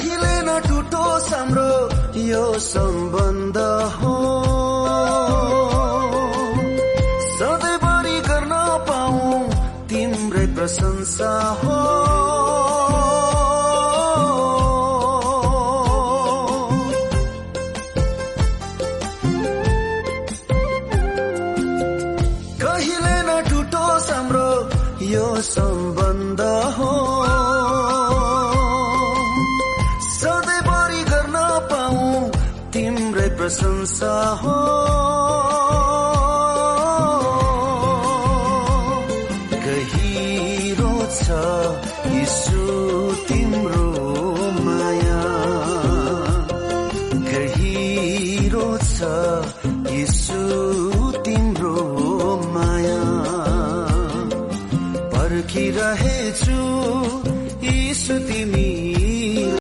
कहिले न टुटोस् हाम्रो यो सम्बन्ध हो, सधैँभरि गर्न पाऊँ तिम्रै प्रशंसा हो। कहिले न टुटोस् हाम्रो यो सम्बन्ध हो, सधैँभरि गर्न पाऊँ तिम्रै प्रशंसा हो। गहिरो छ यीशु तिम्रो माया, गहिरो छ यीशु तिम्रो माया, पर्खिरहेछु